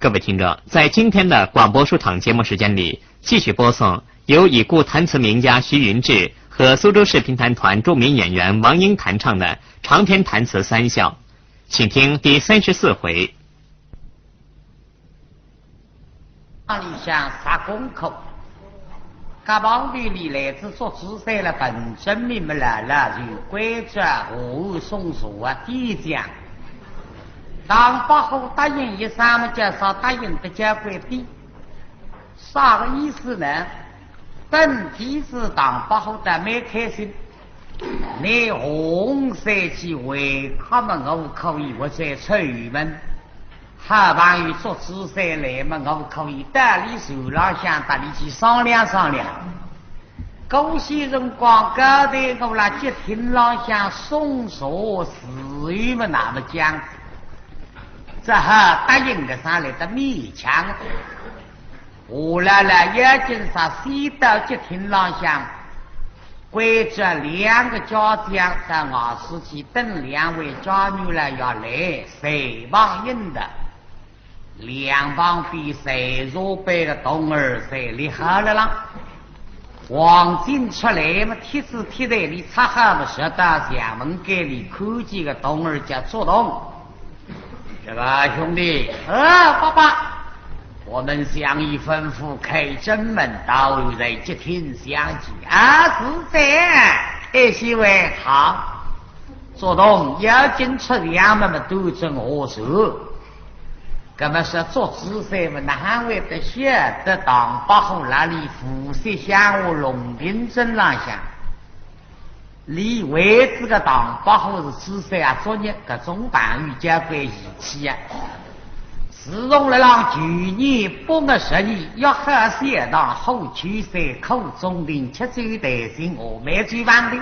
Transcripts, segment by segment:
各位听众，在今天的广播书场节目时间里，继续播送由已故弹词名家徐云志和苏州市评弹团著名演员王英弹唱的长篇弹词三笑，请听第34回。里向杀公口，噶帮队里来自做自赛了本证明不了了，就规则和松鼠啊地讲。当八后答应一三么介绍答应的结规定，啥个意思呢？本体是当八后的没开心，你红色去为他们我可以我在催语们，还帮于做自赛来嘛，我可以带你手上向带你去商量商量。高些人光高的我来接听老向送所死于们那么讲。这还答应的上来的勉强，后来了也经上西到接听廊向，规则2个家长在20期等2位家女了要来谁帮应的，2帮比谁弱背的东儿谁厉害了啦。黄金出来嘛，贴子贴在你擦哈嘛，说到厦门街里科技的东儿叫做动。这个兄弟，爸爸，我们相依吩咐开正门，到在接听相聚啊，是这，希位好，做动要进出2们嘛都正合适。那么是做姿势嘛，哪位的写得当八后那里辐射向我龙平镇那下。你为这个当八后是姿势啊，昨日各种办与加归仪器啊，使用了让去年8月10日要和写当后取舍口中的7周代行我没举办的，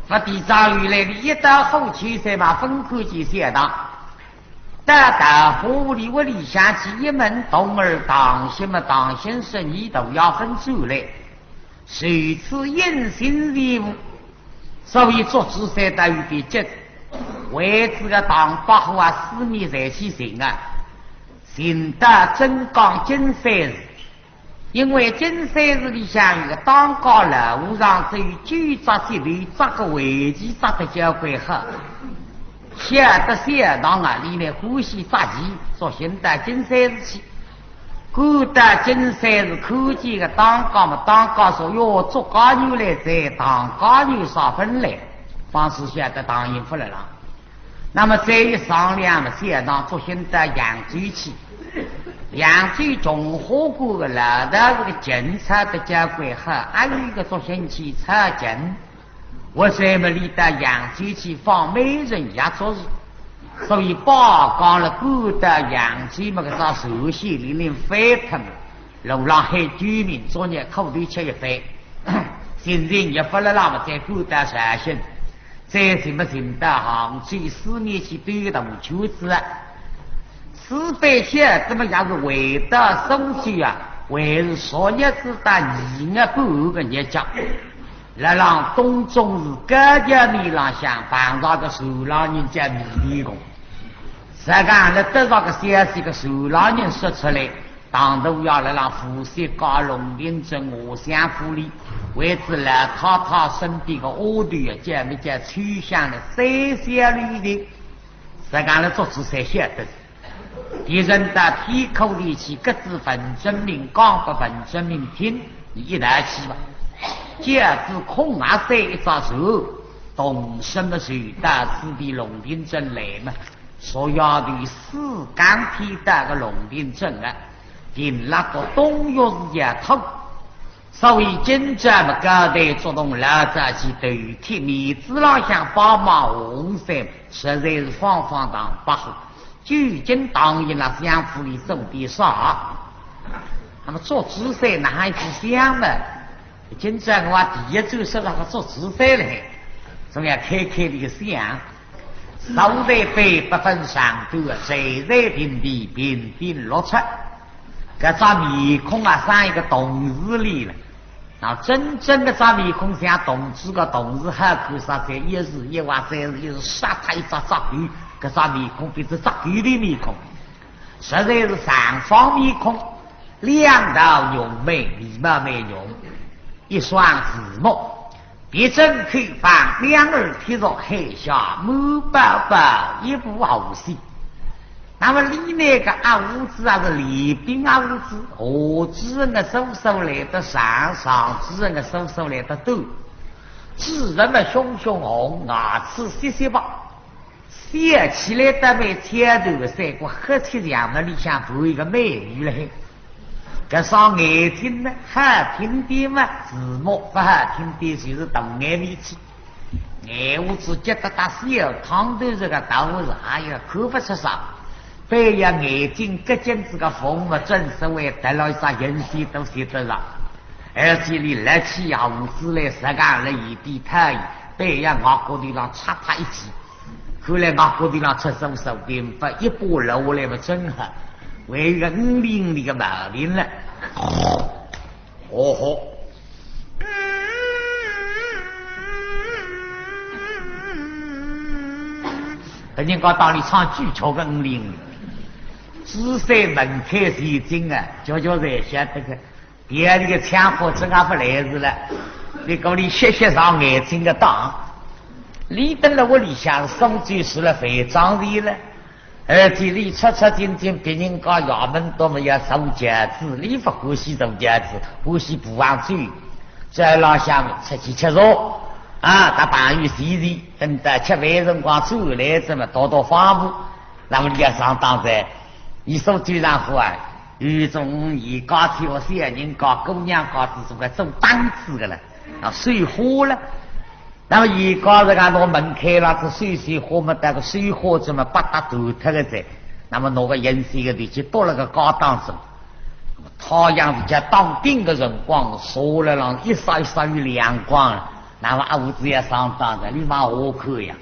那第3日来的一到后取舍嘛，分开去写当。大府里我里下去一门东儿当什么当先生你都要分出来，谁此隐形礼物，所以做自赛待遇比这为这个当八后啊4米在起行啊，行得真讲金赛日，因为金赛日里向有个当高了路上只有9扎些里扎个围棋扎的交会好。写的写当啊，里面呼吸杂技，说现在金赛日起，古代金赛日科技的当高嘛，当高说哟，做高牛来在当高牛啥分来，方式写的当应付了啦。那么这一商量嘛，写当做现在扬州起，扬州中火锅的老大这个警察的家规好，还有一个做星期查禁。我这么里的扬州去放每人压做日，所以曝光了古代扬州么个啥首席里面飞腾，流浪汉居民昨日口头吃一飞，现在也发了那么在古代实行，这什么行的杭州4年去对动求子啊，是非些怎么样是为的手续啊，为是说也是打2月半个日讲。来让东中是各家米浪向办到个受老人家米工，才讲了得到个消息个受老人说出来，当都要来让扶持高龙林镇我乡福利，为此来太太身边个恶队啊，这么叫取向的3些旅的，才讲了做出才晓得。敌人的体口力气，各自本证明讲不本证明听，你一来去吧。这次空啊塞一扎手，懂什么水大四的龙平镇来嘛？所要的4钢铁的个龙平镇啊，进那个东岳是家头，所以今这么高的作动老早去对铁面子浪向帮忙红色，实在是方方当不好。究竟当然了，相府里走的啥？那么做姿势哪还是想呢？今朝我第一周说那个做自赛嘞，总要开开的想，手在背不分上头，谁在平地平平落出，这张面孔啊像一个动字里了，然后真正的张面孔像动字个动字还可啥在一日一晚3日一日杀他一扎鱼，这张面孔比这扎鱼的面孔，实在是上方面孔，两道浓眉，里貌美容，一双字目，别针开放，两耳贴着海下，满宝宝一部好戏。那么里那个阿五子啊是李兵阿五子，何主人的手来的上，上主人的手来的短，主人们熊熊红，牙齿细细吧，写起来的没前头的三个黑漆墙的里向附一个美女嘞。这上眼睛呢，好听的嘛，字幕不好听的就是动眼力气。眼屋子觉得大小，汤头这个豆子，哎呀，看不出啥。背呀眼睛，这件这个风嘛，真是为得了啥人气都写得上。而且你来起呀屋子来，实干了一笔太医，背呀我锅里上插他一起。后来我锅里上出手边把一把楼来嘛，真好。为一个5厘的毛病了，哦吼！人家讲当你唱剧桥个5厘，只在门开水晶啊，叫在晓得个，第二个枪火真还不来事了。你讲你歇上眼睛的当，你等了我里向送就是了非常的了。而且你出进，别人家衙门都没有收夹子，你不欢喜收夹子，欢喜不忘罪。在老乡出去吃肉啊，打半月洗洗，等到吃饭辰光出来，这么多方布，那么你要上当在，你手最上户啊，有一种以高铁和小人高姑娘高这种个做档次的了，啊，水火了。那么一个人家拿门开了，这水火嘛，带个水火这么把它头脱个在，那么拿个颜色的地去多了个高档中，太阳是叫当兵的辰光，说了让一闪一闪有亮光，那么阿五子也上当的，你妈好看呀！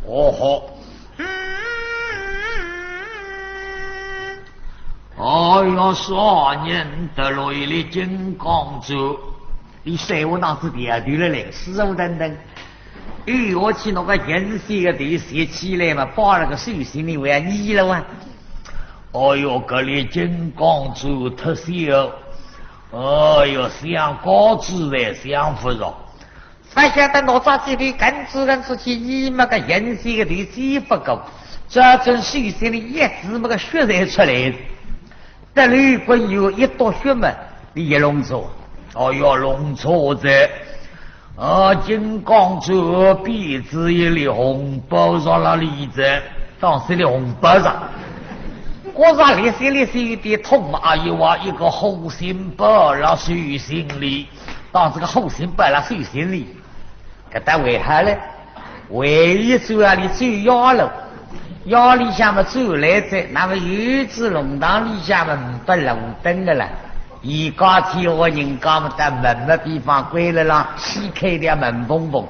哦吼！哎呀，少年得了一粒金刚珠。你谁我当时点对了嘞，死肉等等。我去那个颜色的地写起来嘛，把那个手心里为你了哇！哎呦，这里金刚珠特小，哎呦，像高子的像不着。不晓得哪吒这里跟出去，你们个颜色的地几不够，这种手心里一直么个血才出来，这里滚有一朵血嘛，你也弄错。哦哟，弄错在金刚珠鼻子一粒红包上了里子，当时的红包上，我说里有点痛啊！又话一个后心包了手心里，当这个后心包了手心里，给他为啥呢？为一走啊，你走腰了，腰里下面走来着，那么鱼子龙堂里下面不龙灯的了。一家天我人家们在门的地方归了啦，掀开的门缝缝，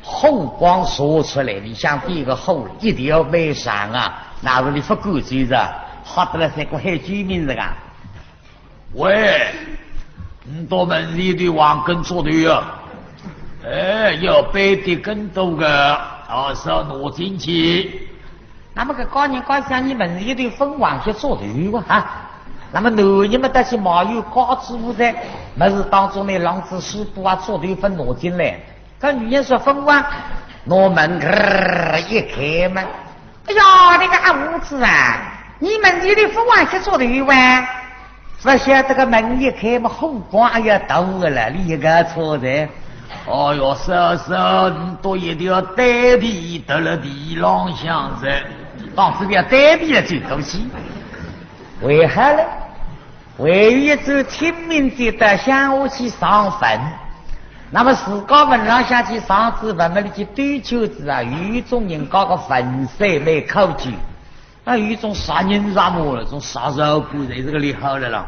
后光说出来，你像第一个后一定要没上啊，那是你不够追着，好得了三个海居民这个。喂，你到门里的往跟做的呀？要背的更多个，是要挪进去。那么个高人高像你门里的分往去做的哇啊！那么男人们但是没有高知负责，没事当中呢，浪子师傅啊，做的分挪进来。跟女人说分完，挪门一开门，哎呀，那个阿五子啊，你们这里分完去做的哇？不晓得个门一开嘛，后光哎呀到了，你一个错的。哦哟，你都一定要代替得了地浪向子，当时要代替了这东西。为何呢？为一走清明节的向下去上坟，那么自家坟上下去上子坟那里去堆秋子啊，有一种人搞个坟山没考究，有一种杀人杀魔了，种杀肉不人这个厉害了啦。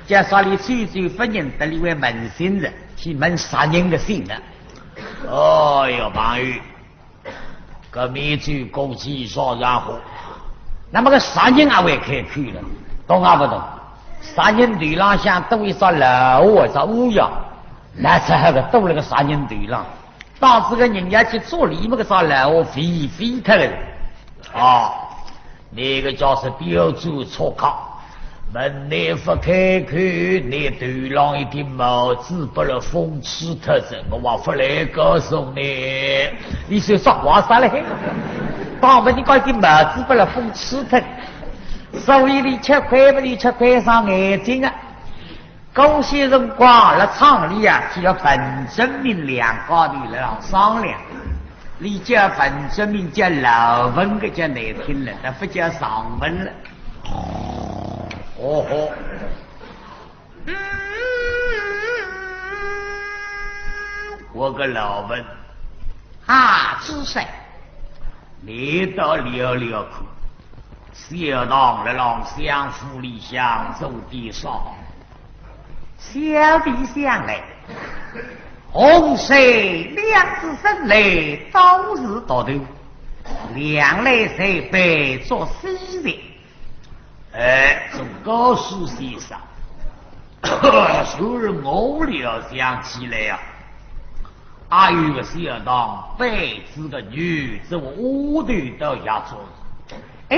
介绍你最不认得一位门神人去门杀人的心了。哎呦，朋友，个灭罪枸杞烧然后。那么个杀人也会开口了，懂啊不懂？杀人队浪向都一说老我说乌鸦，那时候个都那个杀人队浪，当时个人家去做里面个啥老我飞他了啊！那个叫是标注错考，门内不开口，你头上一顶帽子把了风吹特着，我话不来告诉你，你说说话啥嘞？当不你搞一顶帽子把了风吹特，所以你吃亏不你吃亏上眼睛啊！高些辰光在厂里啊，就要本证明两个的来商量。你叫本证明叫老文个叫难听了，那不叫上文了。哦吼！我个老文啊，知识，你到聊聊看，小当来让相府里向做点啥？小弟想来，洪水两只生来早日到头，两来才被做西人。从告诉先生，就是我了想起来呀，还有个小当白子的女子，我头到下做。哎，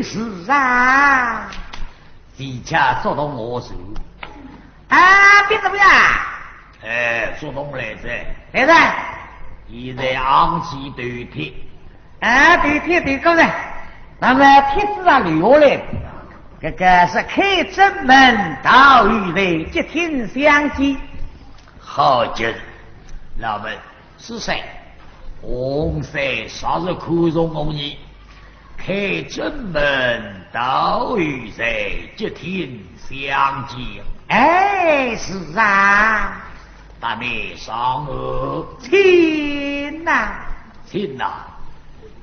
是啊，技巧做到我手。啊，别怎么样？做东来着，来着，现在昂起对铁，啊，对铁对高人，那么帖子上留下来的，这个是开正门到与人接听相见。好极，老们是谁？洪水啥时看中我你？开正门到与人接听相见。哎，是啊，大妹上我亲呐，亲呐，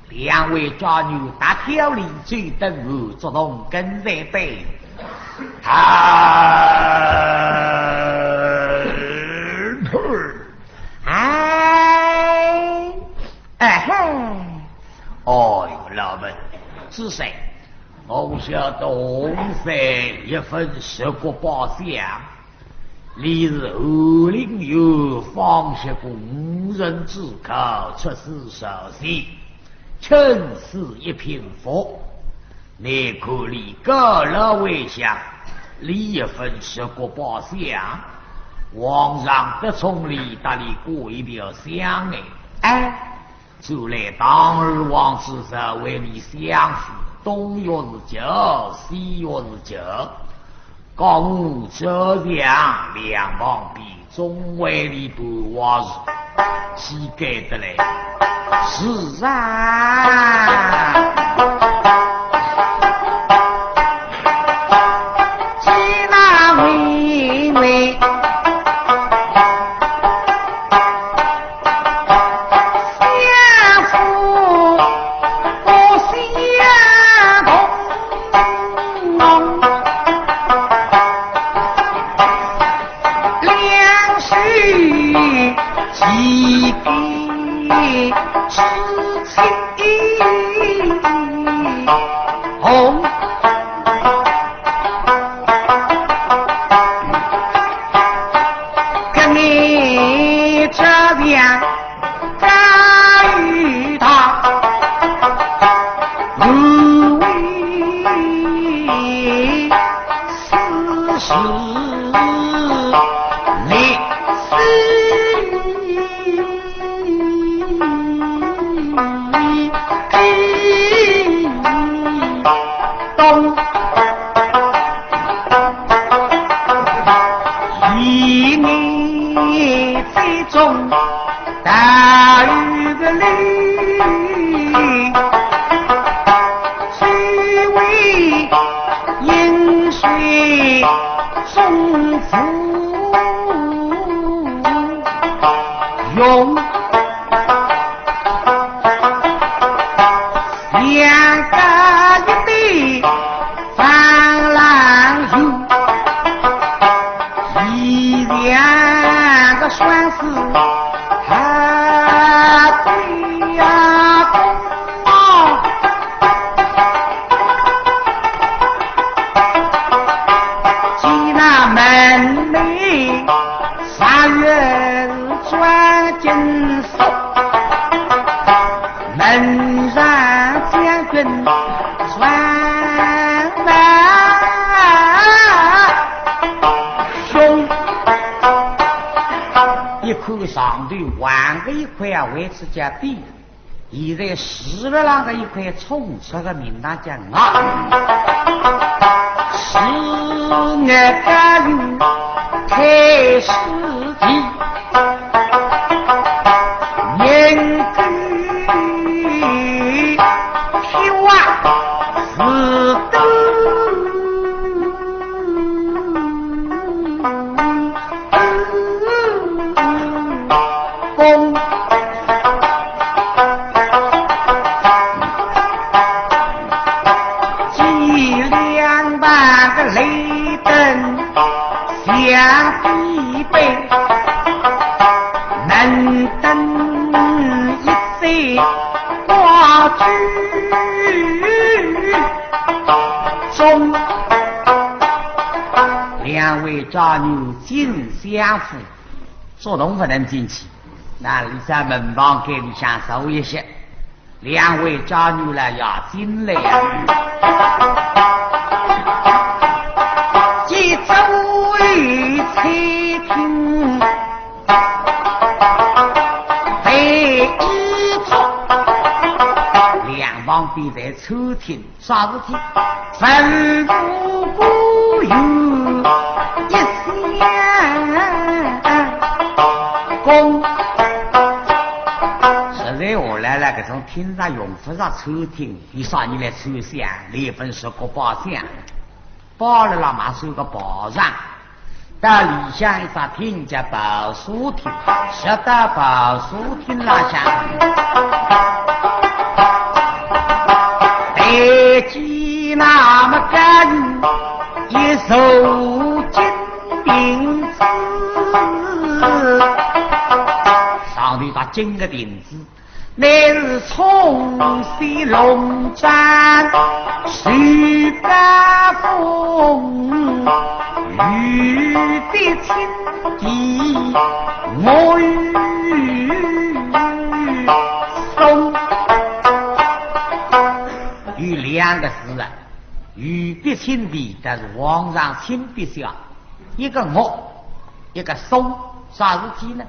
两位抓女打挑里最等我作动跟在背，哦哟，老们是谁？我晓得洪山一份十国宝相，你是二零有方学工人之口，出师首席，亲是一品佛。你可里高老为相，你一份十国宝相，皇上得从里打里过一条香哎，就来当日王之手为你相扶。东岳是酒，西岳是酒，高屋遮阳，两旁比中外里不话是膝盖得来。是啊，济南妹妹。门上将军传看上头万个一块啊，为此家比，现在死了那个一块冲出个名单讲啊，是我个女太师弟，年纪偏晚是都。相比背，能登一岁挂居中，两位渣女紧相扶，做东不能进去，那里在门房给你享受一些，两位渣女呢要进来呀。即走于车厅，被一错，两旁边在车厅啥事体？吩咐不有一项公。实在我来了，这种厅上用不上车厅，你啥你来车厢，里分是个包厢。包了了嘛是有个保障，到里向一啥听见保书厅，晓得保书厅那向，得记那么干，一手金钉子，上头把金个钉子。乃是冲西龙战，徐家风，玉的青地，我与松。有两个字啊，玉的青地，但是皇上亲笔写，一个我，一个松，啥事体呢？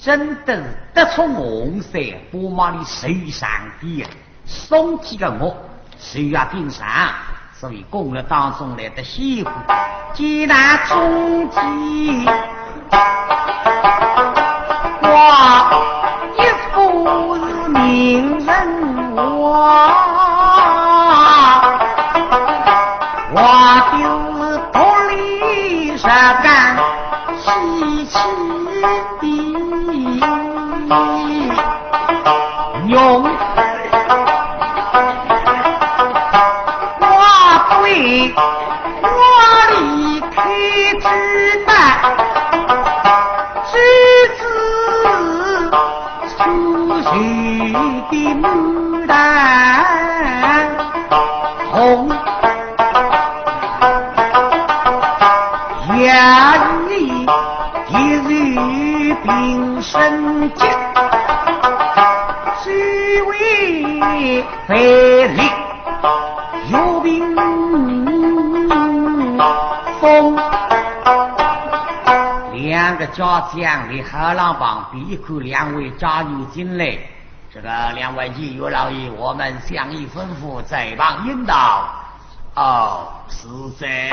真的是得出红色，波马里水上的松起个我，水呀冰上，所以宫了当中来的西湖，济南中极，哇，一副是名人哇，我就是独立上干稀奇的。用我对我离开之难，只是出去的牡丹红，夜里一日平生节。费力有病风，两个家将在河浪旁边，一看两位渣女进来，这个两位议员老爷，我们相依吩咐，在旁引导。哦，是在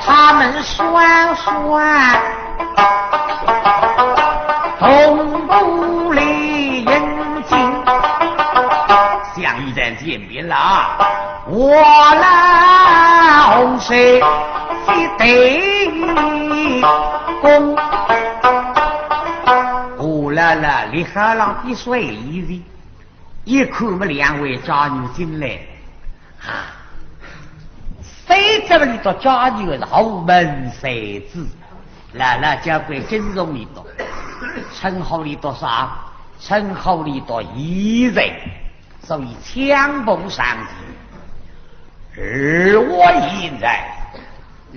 他们双双同步来迎接。相遇在见面了，我来红色是对公，我来了，你海浪的水里，一看我们两位家女进来，啊，谁这么里头家女是豪门谁子，来了交给金融里头，称号里多少？称号里多一人。所以枪崩上级，而我现在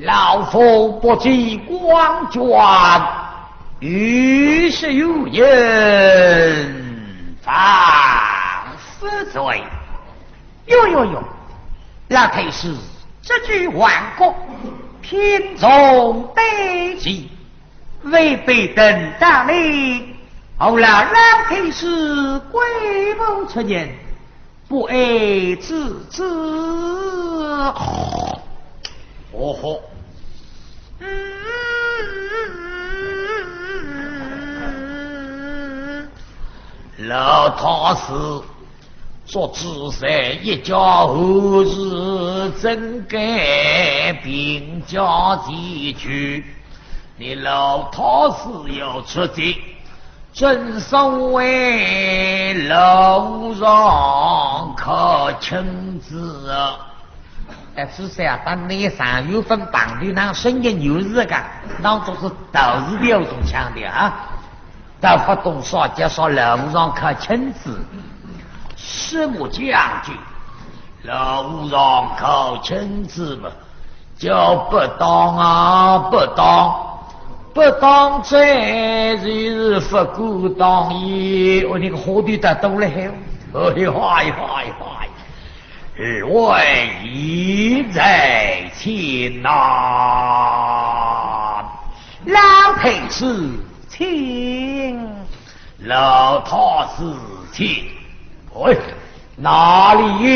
老夫不计光卷，于是有人犯死罪。哟，老太师这句万国品中得吉，未被等大礼，后来老天师归梦出现，不爱自知。哦吼！老太师做知识一家后日怎该并驾齐驱？你老太师要出席，正所谓楼上可亲子啊！只是啊，当内上有分绑的那声音有日个，当做是斗士的有种强调啊。到发动少介绍楼上可亲子，什么将军？楼上可亲子嘛，就不当啊，不当这就是不顾当义。我那个火队的都了后，哎呀！二位已在前呐，老太师请，老太师请。喂，哪里有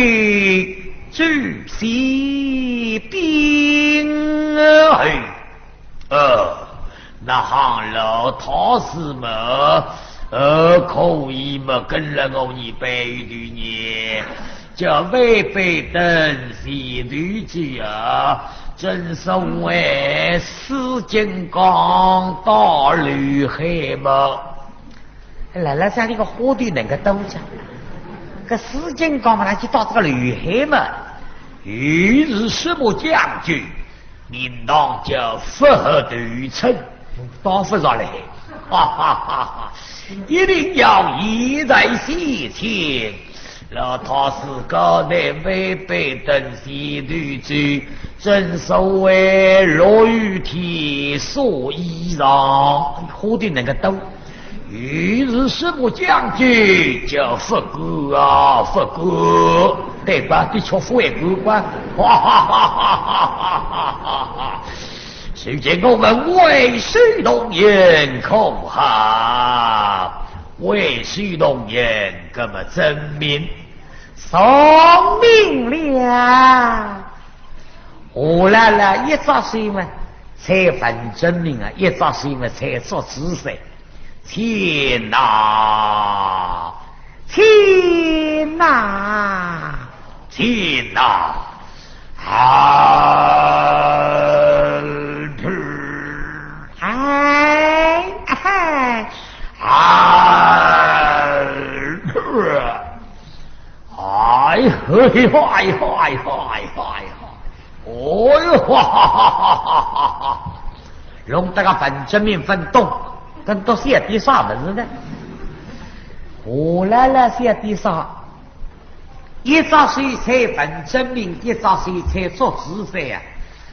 主席兵那行老太师们，可以嘛跟了我一杯的呢？这违背等西律旨啊！正所谓四金刚大绿黑嘛。来了像那个火队能够斗着，个四金刚嘛，那就到这个绿黑嘛。于是什么将军？应当叫符合对称，当不上来，哈哈哈哈！一定要义在西前。老太师高内违背等西律旨，正所谓落雨天说衣裳，火队能够斗。于是什么将军叫佛哥啊，佛哥，对吧？的确佛哥吧，哈哈哈哈哈哈！谁见我们为水龙岩恐吓，为水龙岩这么证明，送命了。我来了一扎水嘛，才分证明啊，一扎水嘛才做姿势。天哪！天哪！天哪！弄这个分证明分动，跟都写的啥么子的？我来了写的啥？一扎水才分证明，一扎水才做姿势呀。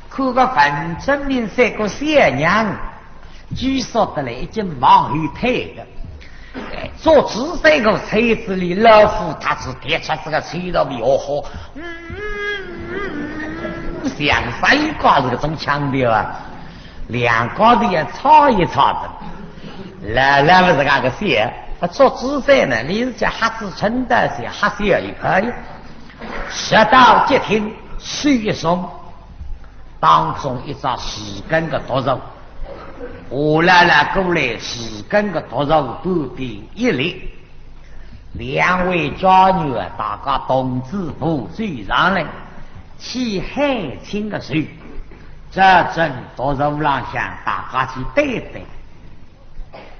可个分证明这个写娘，据说得来已经忙于退的。做姿势个车子里老虎，他是贴出这个车道里哦吼，像三瓜子这种腔调啊，两个的也吵一吵的。来了这个写，做姿势呢，你是叫哈子称的写，哈写也可以。舌到接听，水一松，当中一张十根的多肉。我来了过来十根的多肉不比一粒，两位家女啊，大家同志不追上来，去海清的水，这阵多肉浪向大家去对对，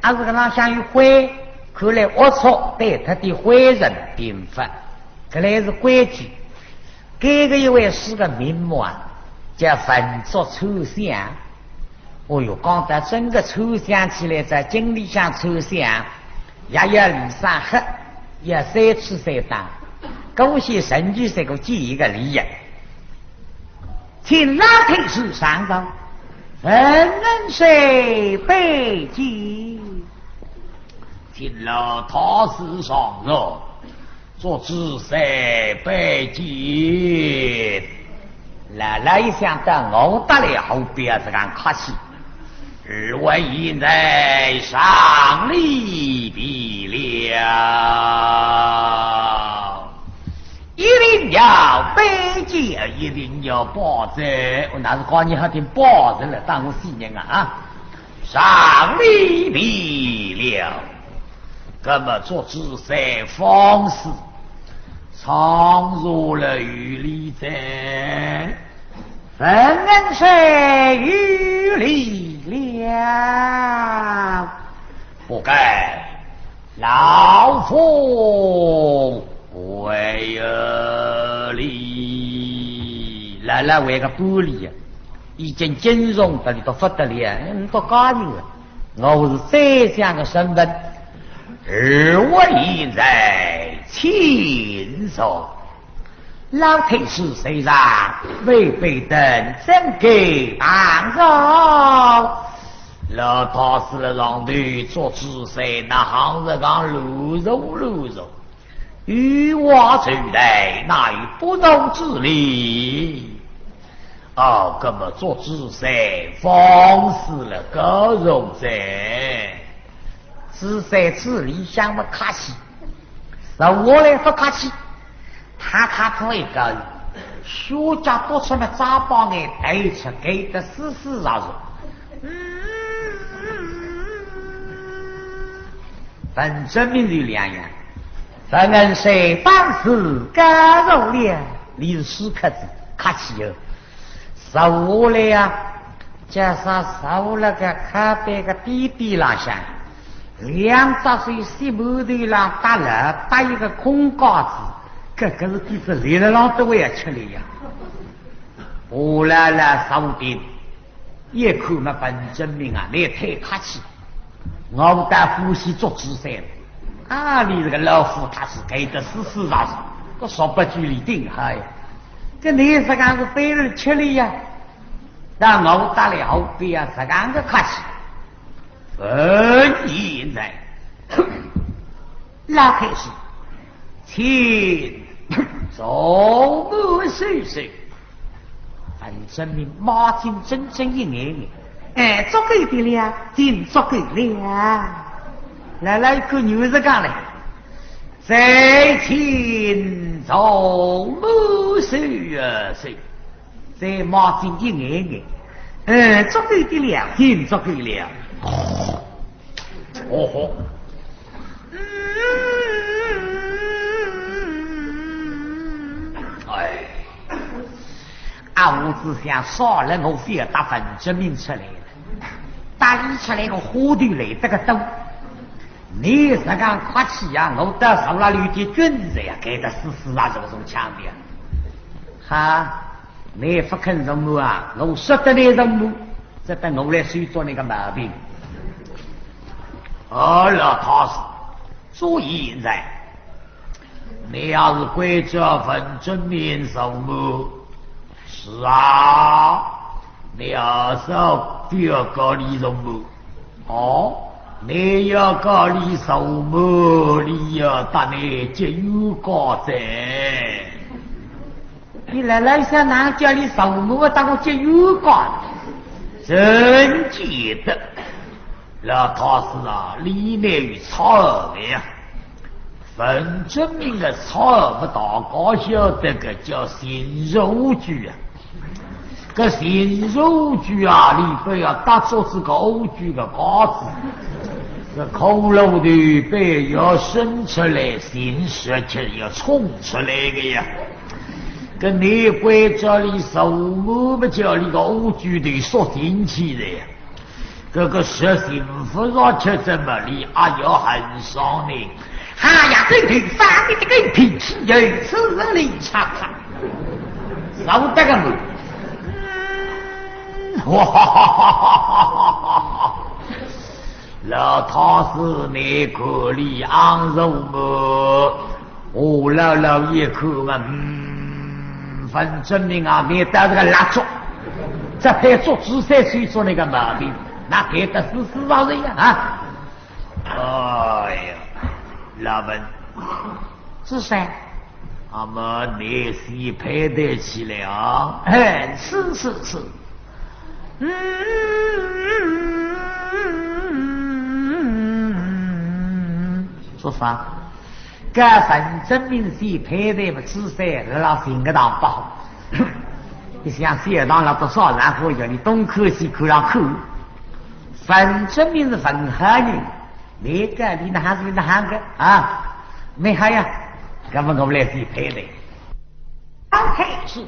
这个浪向有灰，看来龌龊对他的坏人并发，这来是规矩。这个一位是个名目啊，叫焚作抽象。哦哟，刚才整个抽象起来，在经历上抽象，也要离上黑，也三次三当，恭喜神剧这个记一个理由。请老太师上道，人谁被击？请老太师上道，做姿势被击。来一想到我得来后边这个客气。二位现在上礼毕了，一定要背记，一定要保证。我那是告你还听保证了，当我4年啊！上礼毕了，那么做姿势方式，常入了于理者。分恩谁与理了？不该，老夫为而立。来为个玻璃啊！已经金融的你都不得了，你都搞定了。我是宰相的身份，而我现在亲手。老太师虽然未被等真给帮助，老太师的让队做姿势，那行子讲露肉，与我周代那与不容之理。哦，那么做姿势方式了个容者，姿势之理想不客气，那我来不客气。他同一个学家多出来早把眼对出给的死绕。本证明有2样，分恩谁当时干肉了，你是死客子，客气哦。收了呀，加上收了个咖啡个弟弟浪向，2只水洗木头上搭一个空架子。这个是第是来了浪都会要吃力呀！我来了手边，一看嘛本证明啊，你太客气，我带呼吸做姿势了。啊，你这个老夫他是给的死绕，我说不句里定嗨呀！这你是讲是对人吃力呀？让我打了后边啊，是讲个客气。现在老太师，请。走路岁岁，本证明马金真一眼，足够的了，真足够了。来一个牛子讲来，再请走路岁岁，再马金一眼，足够的了，真足够了。哦吼。我只想少了我非要打本证明出来了，打理出来个花头来这个兜，你是讲客气呀？我到手那里的君子呀，给他死这种腔调。哈，你不肯认我啊？我说的你认我，这等我来修做那个毛病。老太师，注意现在，你要是规则分证明受我。是啊，你要说第2个李荣母哦，你要个李寿母，你要打你节有高者。你来想哪叫你寿母当我节有高？真记得，老太师啊，里面有草的呀。分证明的草不大高晓得个叫新肉剧啊。个新肉剧啊，里边要打做这个欧剧的稿子，这口漏的被要生出来，新说起要冲出来的呀。跟你规则里手母不叫你个欧剧的说进去的呀。这个实幸福上吃怎么你要很伤你。哎呀，这头上面这个脾气有此人里查查，少得个么？哇哈哈哈哈哈！老太师，你可里昂肉么？我老一口嘛，反证明啊，你带这个蜡烛，这配做紫色水做那个毛病，那给的是老人呀啊！哎呀，老本，是谁？俺们你是配得起了？是。说啥？该份证明是配的嘛？紫色老性格当不好。你想写当了多少然后叫你东口西口让口。份证明是分合的，那个你那是哪个啊？没好呀，根本我们来是配的。刚开始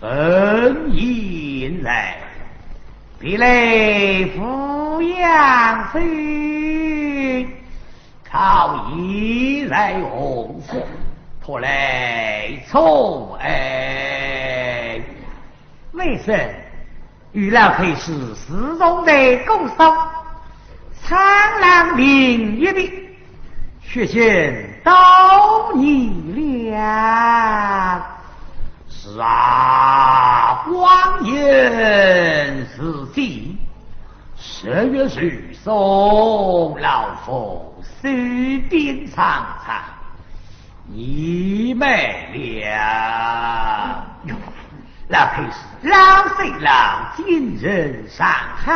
分银来，别来抚养费，靠一来红福，拖来凑哎，为甚？与老可以是始终的共烧，苍狼领一的，却见到你了。是啊，光阴似箭，10月许送老夫水边长长，你美了。老配是老虽老，今人上好，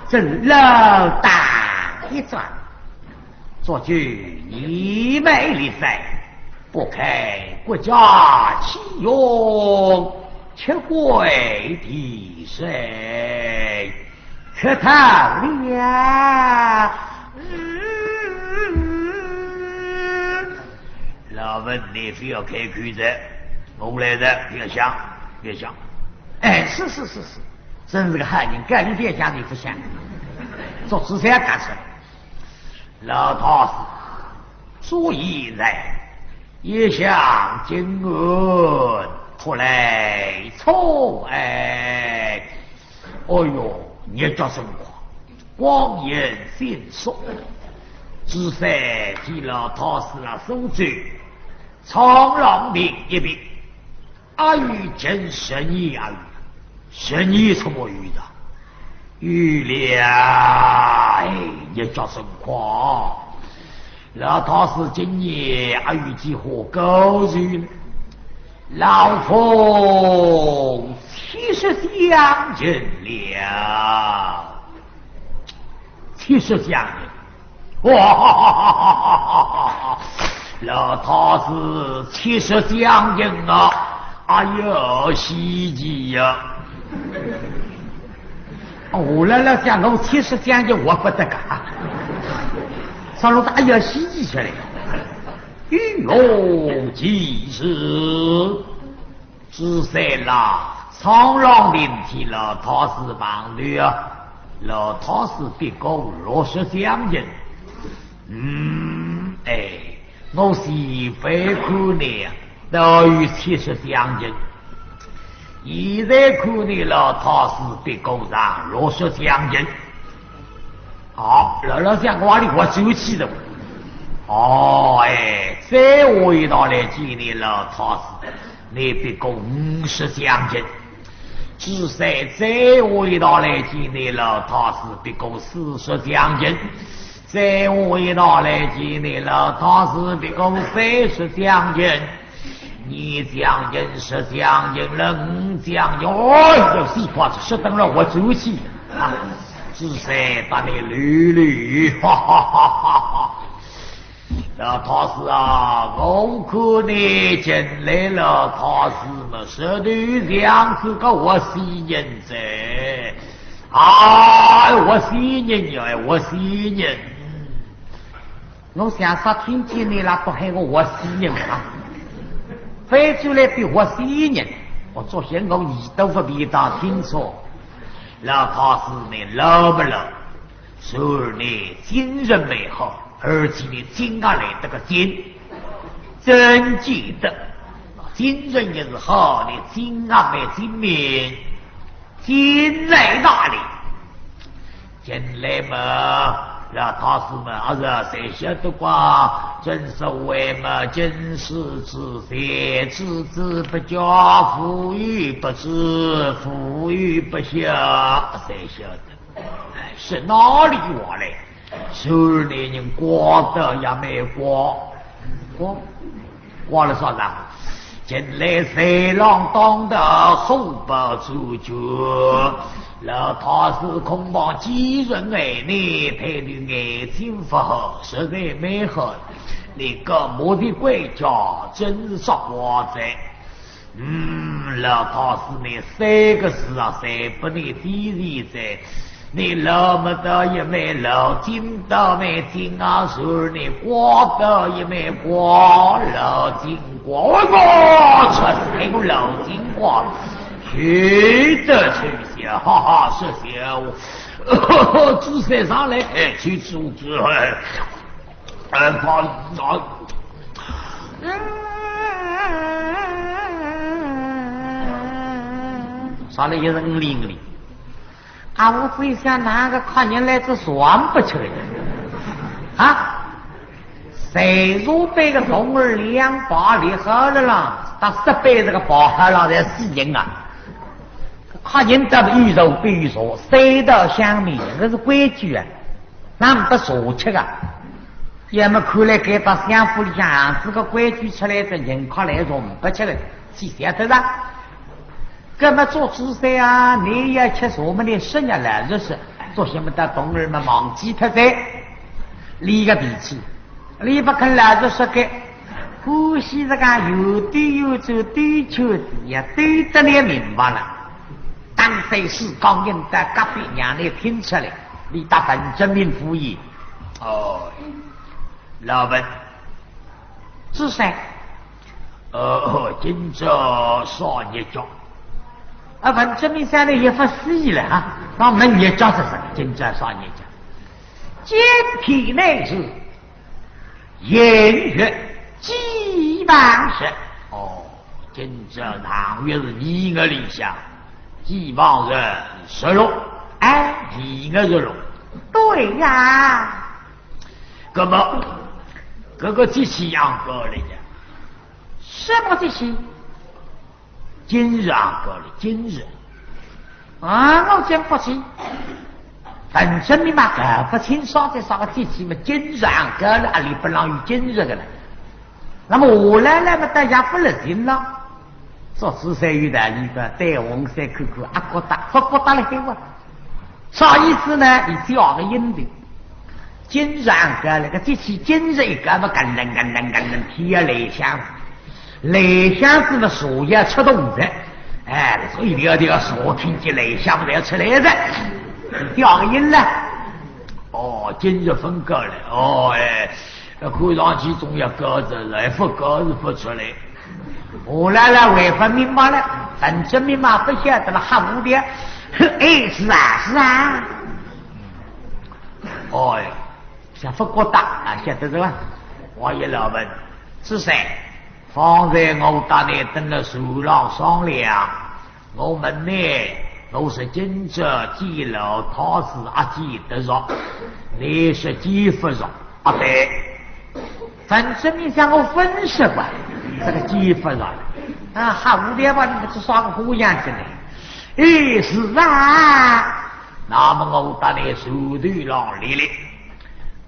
真老大一桩。做句你美丽在。不开国家启用，却贵的谁？可讨了。老问你非要开口的，我来的别想，别想。哎，是，真是个汉人，干你别想你不想。做慈善干什么？老太师，所以在。也想金恩出来凑哎，哦哟，你叫什么光颜迅速，只在替了他死了手指，苍狼命一笔，阿玉真神意阿玉，神意什么鱼的？玉了，哎，你叫什么？老太师今夜阿与几何高人，老夫70乡人了，70乡人，哇！老太师70乡人啊，哎呦，稀奇呀！我来讲我70乡人，我不得干。上路大要袭击起来，玉龙即是只sei了，苍狼领替了他是帮侣啊，老他是别个60乡人。哎，我是非看你都有70乡人，现在看你了，他是别个上60乡人。好，老乡话里我走起的。哦，哎，再回到来见你老太师，你别个50乡人，只是再回到来见你老太师，别个40乡人，再回到来见你老太师，别个30乡人。你将人10乡人了，5乡人，哦，有西瓜子吃等了我走起啊！只是把你捋捋，哈哈哈哈哈！老太师啊，我看你进来了，太师们是对两次个我新人噻，啊，我新人呀，我新人。我想说听见你了，不喊我新人啊，非就来比我新人，我昨天我耳朵不必当听说。老太师你老不老？说你精神美好，而且你今啊来这个精，真记得，精神也是好，你精啊没精明，精在哪里？进来嘛，老太师们啊是谁晓得qua，真是为嘛今世之财，知之不教，富裕不知，富裕不孝，谁晓得？哎，是哪里话嘞？收年人刮的也没刮，刮了啥子？近来豺狼当的后报主角，老太师恐怕几人爱你，太女眼睛不好，实在没好。你个魔的鬼家真是说话在。老太师你三个字啊，谁不你第一在？你老么的也没老，金的没金啊树，你瓜的也没瓜，老金瓜，我出还有老金瓜，去的去些，哈哈，是些，朱先上来，去组织，把上来一人领里。啊！我只想哪个看见来这算不成啊！谁若被个童儿200里喝了啦，他10辈子个包喝了才死人啊！看见这个宇宙比喻说，谁到相面，这是规矩啊，那么不说吃啊！要么看来给到相府里向这个规矩出来的人，看来容不起来，是晓得的。那么做主噻啊，你也吃我们的10年来日是做什么的动儿们忘记他在离个脾气，你不肯来日说给呼吸这个有对有走对求的呀，对得你明白了。当谁是刚硬的隔壁让你听出来，你打本证明服役。哦，老文，是谁？今朝少爷家。文证明上来也不思议了啊！那我们也叫是什么？今朝少爷家，今天内是炎月祭王日。哦，今朝当月是2月里下，祭王日16，2月16。对呀，那么这个节气养过来的，什么节气？今日养过来，今日啊，我讲不起。本身你嘛搞不清爽在啥个节气嘛，今日养过来，里不让于今日的了。那么我来了嘛，大家不热心了。说是谁有的一个带红色看看，阿哥打，不过打了给我。啥意思呢？你叫个音的。今日养过来个节气，今日一个嘛，干人提呀来香。雷响子的树叶出动的，所以你要说听见雷响不要出来的，掉个音了。哦，今日分割了，看上去总要割着，来不割是不出来。我来了，为不明白了，反正明白不晓得了，还无的。是啊。哦呀，想不过大啊，晓得是吧？我也老问是谁？方才我打你等了树上商量，我问你，我是今朝记老他是阿记得着，你是几分钟？对，反正你向我分析吧，这个几分钟啊，还无聊吧？你去耍个虎样子呢？是啊，那么我打你树头上立立。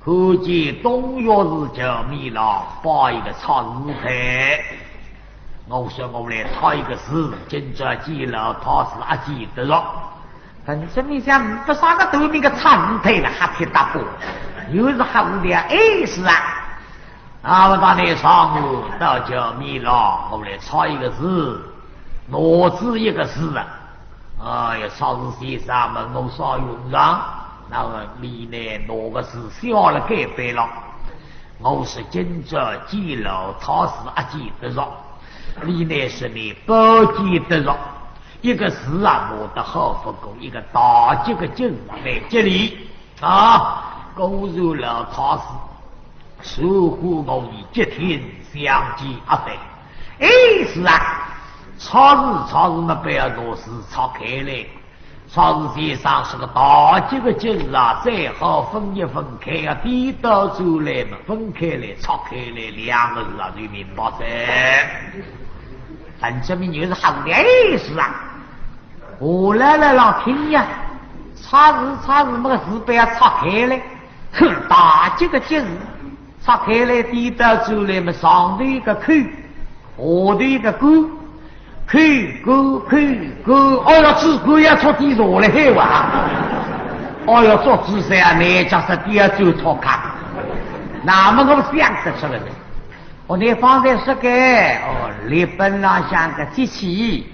可见东岳是叫米郎把一个草字开，我说我来抄一个字，今朝记了他是阿记得着。反正你想不啥个对面个长腿了，还挺大波，又是还无聊。是啊，我打你上午到叫米郎，我来抄一个字，我字一个字啊，抄字先生们我少用上。那个里呢，哪个是小了改变了？我是今朝记了他是阿记得着，里呢是你不记得着。一个字啊，我的好不够，一个大几个字在这里啊，公入了他是，守护我以吉天相继对。是啊，抄字嘛，不要多事抄开来。抄字先生是个大几个节日啊，最好分一分开啊，低到出来嘛，分开来抄开来2个字啊，就明白噻。反正你就是好的是啊，我来让听呀，抄字那个字不要抄开来，大几个节日抄开来低到出来嘛，上头一个口，下头一个沟。看过，哦哟，自古也出地座了嘿哇！哦哟，做姿势啊，你家是第二周错看，那么我想得出来的。我你放在这个哦，你本来像个机器，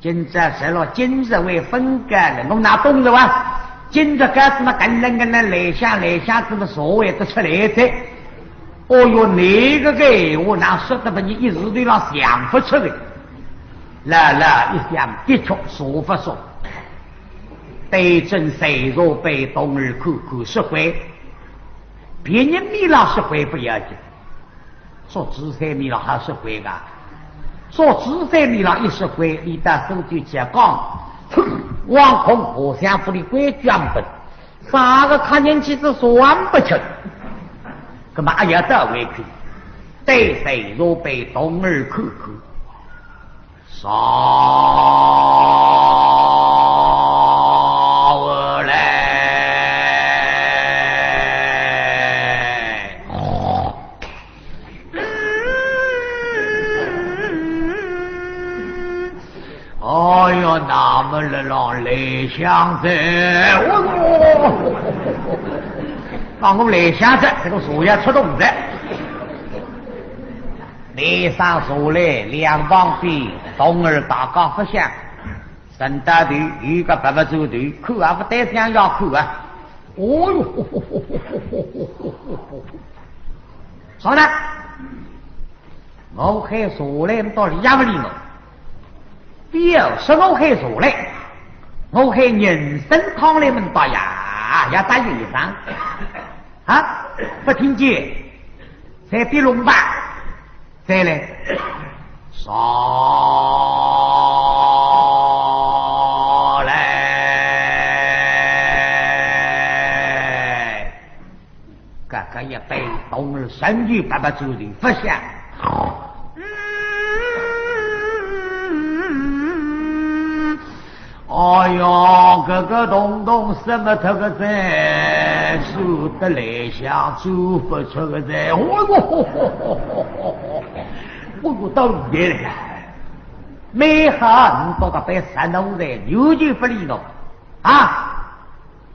今朝是了，今日为分割了，我哪懂的哇？今朝该怎么跟人来想，怎么所谓的出来的？哦哟，那个我哪说的把你一时都让想不出来。来一想，的确说不说。对正谁若被动而苦实惠，别人米老实惠不要紧，做紫色米老还是惠噶，做紫色米老一实惠，你到手就接讲，望空我想不的鬼卷本，三个看见其实算不清，干嘛要到为去？对谁若被动而苦少而来，哎呦，那么了让雷响子，让我雷响子，这个树要出动的。雷上树来，两旁边东儿大高不响，神大队一个爸爸走队，口啊不带想要口啊！哦哟，好了，我还说来到底压不离我，表示我还说来，我还人生堂来们打呀，要打一上啊！不听见，才别弄吧。再来，少来，哥哥也被动了神语爸爸主的不想。哎呀，哥哥动什么这个在数得来想做不出个在，我到你了，没好你到个被山东的牛就不理我啊！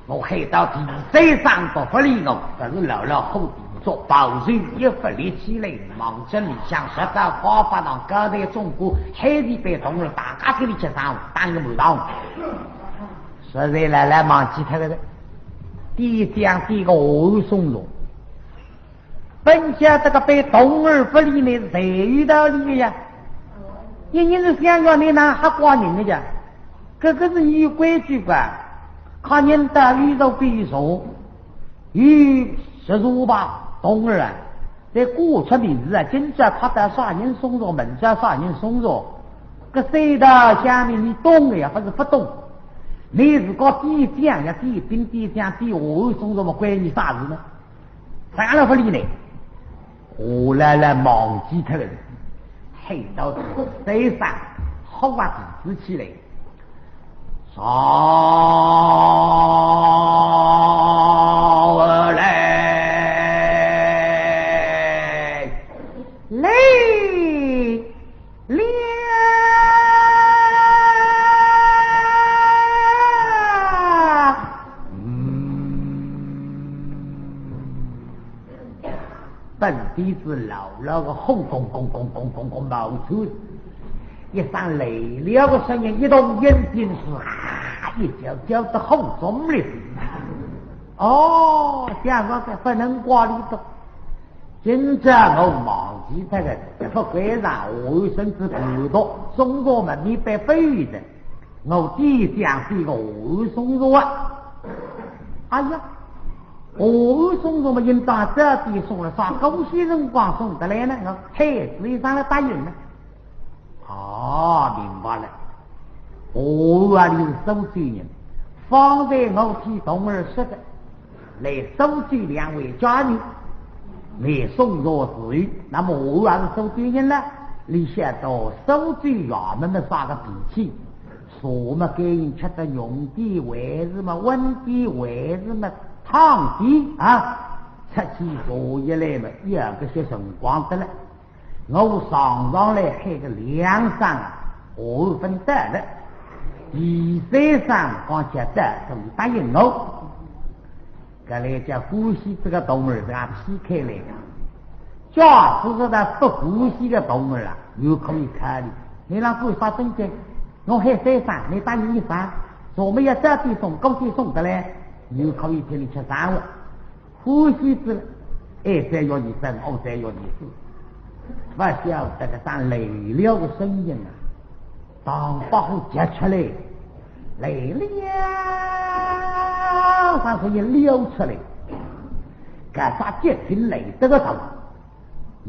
我黑到地山上都不理我，但是老后地做保水也不理起来，忙着里向实在花发到高在中国海地被动了，大家给你吃上当个木道，实在来忙记他个的，第一讲第一个我松容。本家这个被动而不理呢，谁遇到你的呀？你是想要你拿还挂人的呀？这个是有规矩吧？看人的遇到比说，与15吧，动儿啊，在过出名字啊，今朝他在啥人送着，门家啥人送着，这谁的下面你懂的呀，还是不懂？你如果第一讲呀，第一兵第一讲第二送着么，关你啥事呢？啥了不理呢？我来忘记他了，黑到身上好啊，支持起来，少而来，来了。本地子老个轰轰冒出，一声雷了个声音，一动眼睛是啊，一叫的轰中了。哦，这样个不能挂里头。今朝我忘记这个，不归让我甚至不多，中国们你被非的，我第一讲是一个我送入啊，哎呀。我送什么人到这地送了啥狗血人光送得来呢？我嘿，嘴上来答应了。哦，明白了。我啊，你是收罪人，方才我替同儿说的，来收罪两位家女，来送若子玉。那么我还是收罪人了，你想到收罪衙门的啥个脾气？说嘛，给人吃的用的为什么温的为什么？烫地啊，出去做一来嘛，有个些辰光的了。我上来还个梁上，我分得了。第三上刚觉得从答应我，搿来叫呼吸这个动物是俺劈开来的。假使说他不呼吸的动物啊，有可以考虑。你让规发证件，我还三上，你答应一上，我们要这边送，高低送的嘞，有可以请你吃三碗。呼吸之2、3月23，2、3月24，不晓得个上累了的声音啊，当把火接出来，累了，上声音撩出来，干啥接听累这个头。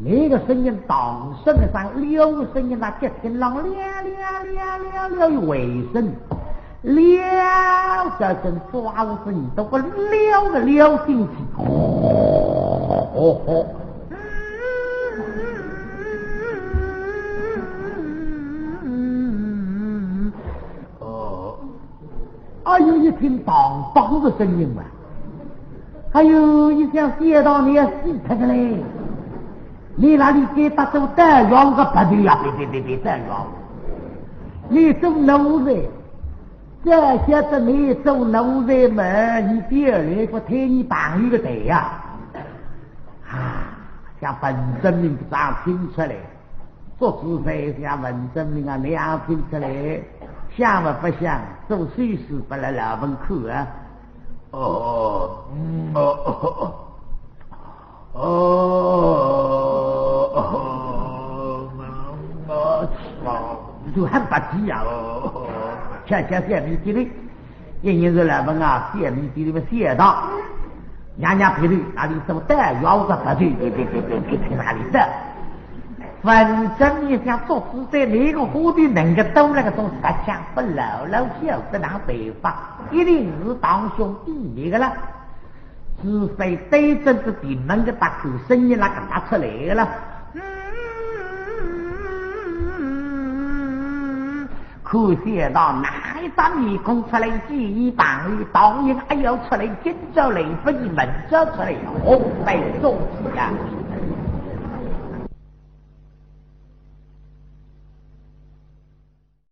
那个声音当声上撩声音，那接听浪撩有尾声，撩这声抓的声音都不撩的撩进去，还有一听当当的声音嘛，还有一像街道你要死他的嘞。你那里给他走单元个不对呀？别单元！你做奴才，这些子你做奴才嘛，你第二来个替你办一个队呀！像文征明这样听出来，做主宰像文征明啊那样听出来，想不想做随时不来老门口啊？就很不急呀！前3米之内，一年是来问啊，3米之内么写到，娘陪你那里走的，要个不对，别哪里的。反正你想做主宰，哪个火的能够都那个种实枪不老小的那北方，一定是当兄弟一个了。只非对着这地门的大口声音那个打出来了。可惜到哪一张面孔出来记忆党里当然还要出来今朝雷不一门交出来被中起呀！